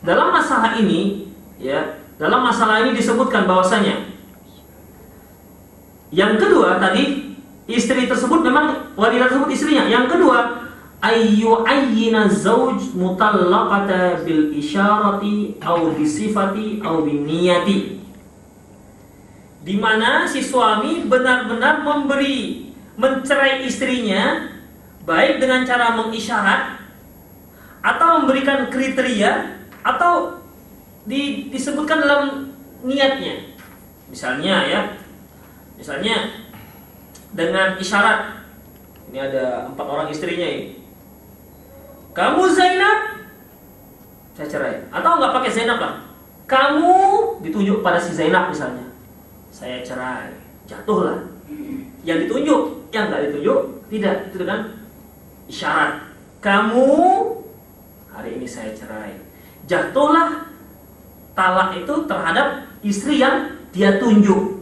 dalam masalah ini, ya, dalam masalah ini disebutkan bahwasanya yang kedua tadi, istri tersebut memang wanita tersebut istrinya. Yang kedua, ayyu'ayyina zawj mutallaqata bil isyarati au bisifati au binniyati. Di mana si suami benar-benar mencerai istrinya baik dengan cara mengisyarat atau memberikan kriteria atau disebutkan dalam niatnya. Misalnya dengan isyarat. Ini ada 4 orang istrinya ini. Kamu Zainab, saya cerai. Atau nggak pakai Zainab lah. Kamu ditunjuk pada si Zainab misalnya, saya cerai. Jatuhlah. Yang ditunjuk, yang nggak ditunjuk tidak. Itu dengan isyarat. Kamu hari ini saya cerai. Jatuhlah talak itu terhadap istri yang dia tunjuk.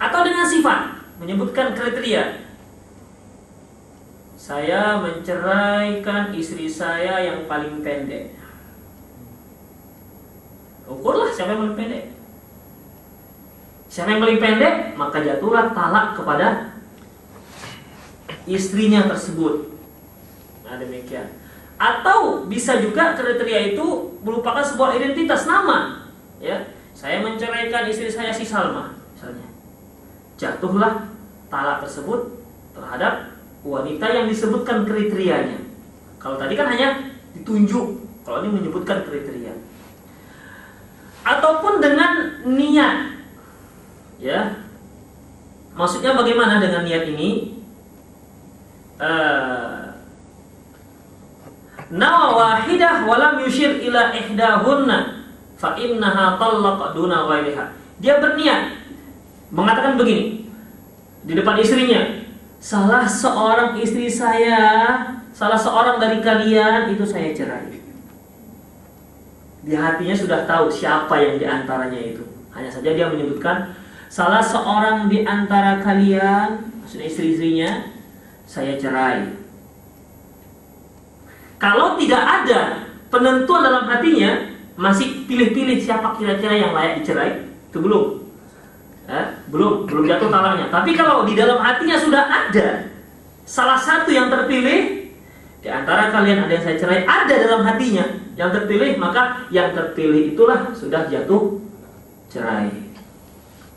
Atau dengan sifat, menyebutkan kriteria. Saya menceraikan istri saya yang paling pendek. Ukurlah siapa yang paling pendek. Siapa yang paling pendek, maka jatuhlah talak kepada istrinya tersebut. Nah, demikian. Atau bisa juga kriteria itu merupakan sebuah identitas nama. Ya, saya menceraikan istri saya si Salma, misalnya. Jatuhlah talak tersebut terhadap wanita yang disebutkan kriterianya. Kalau tadi kan hanya ditunjuk, kalau ini menyebutkan kriteria. Ataupun dengan niat. Ya. Maksudnya bagaimana dengan niat ini? Nawa wahidah walam yushir ila ihdahunna fa innaha talaqa duna ghairiha. Dia berniat mengatakan begini di depan istrinya, salah seorang istri saya, salah seorang dari kalian itu saya cerai. Di hatinya sudah tahu siapa yang diantaranya itu. Hanya saja dia menyebutkan salah seorang di antara kalian, maksudnya istri-istrinya, saya cerai. Kalau tidak ada penentuan dalam hatinya, masih pilih-pilih siapa kira-kira yang layak dicerai, itu belum. Belum jatuh talaknya. Tapi kalau di dalam hatinya sudah ada salah satu yang terpilih di antara kalian ada yang saya cerai, ada dalam hatinya yang terpilih, maka yang terpilih itulah sudah jatuh cerai.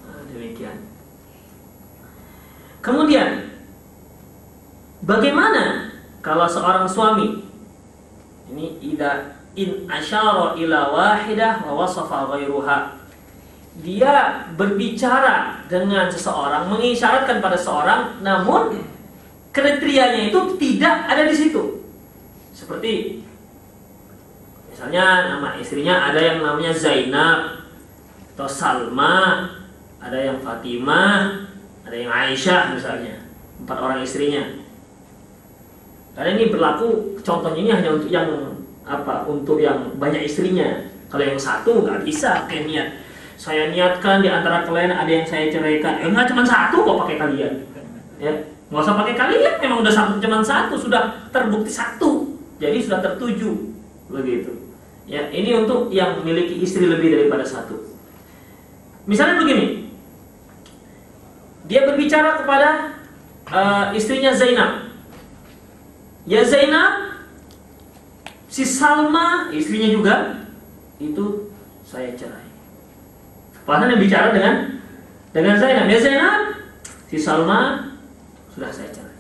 Nah, demikian. Kemudian bagaimana kalau seorang suami ini in asyara ila wahidah wa wasafa ghairuha, dia berbicara dengan seseorang, mengisyaratkan pada seorang, namun kriterianya itu tidak ada di situ. Seperti misalnya nama istrinya ada yang namanya Zainab atau Salma, ada yang Fatimah, ada yang Aisyah misalnya, 4 orang istrinya. Karena ini berlaku, contohnya ini hanya untuk yang untuk yang banyak istrinya. Kalau yang satu nggak bisa kayak niat. Saya niatkan di antara kalian ada yang saya ceraikan. Enggak, cuma satu kok pakai kalian. Ya, nggak usah pakai kalian. Memang udah cuma satu, sudah terbukti satu. Jadi sudah tertuju, begitu. Ya, ini untuk yang memiliki istri lebih daripada satu. Misalnya begini, dia berbicara kepada istrinya Zainab. Ya Zainab, si Salma istrinya juga itu saya cerai. Padahal yang bicara dengan Zainab. Ya Zainab, si Salma sudah saya cerai.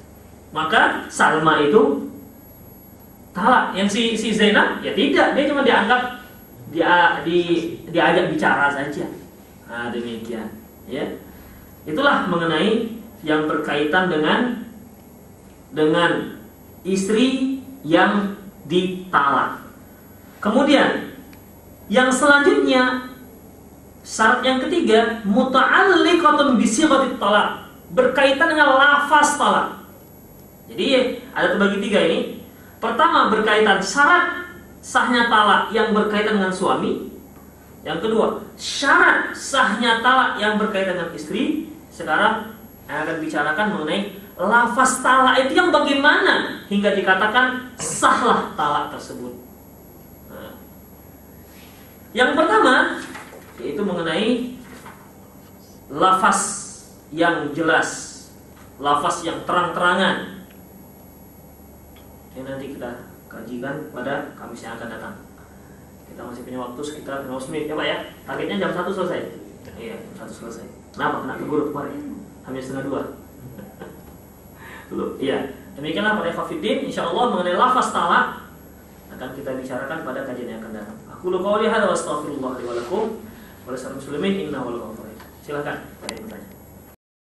Maka Salma itu talak. Yang si Zainab ya tidak, dia cuma dianggap diajak bicara saja. Nah, demikian. Ya, itulah mengenai yang berkaitan dengan istri yang ditalak. Kemudian yang selanjutnya, syarat yang ketiga, muta'alliqatun bi sighatit talaq, berkaitan dengan lafaz talak. Jadi ada terbagi 3 ini. Pertama, berkaitan syarat sahnya talak yang berkaitan dengan suami. Yang kedua, syarat sahnya talak yang berkaitan dengan istri. Sekarang akan bicarakan mengenai lafaz talak itu yang bagaimana hingga dikatakan sahlah talak tersebut. Nah, yang pertama yaitu mengenai lafaz yang jelas, lafaz yang terang-terangan. Ini nanti kita kajikan pada Kamis yang akan datang. Kita masih punya waktu sekitar 15 menit ya Pak ya. Targetnya jam 1 selesai. Iya, jam 1 selesai. Kenapa? Kena tegur kemarin. Hampir setengah 2. Dulu, iya. Demikianlah para ikhwatiddin, insyaallah mengenai lafaz talak akan kita bicarakan pada kajian yang akan datang. Aku qouli hadza wa astaghfirullah li wa lakum wa lisal muslimin innahu wal ghafur. Silakan, ada yang bertanya.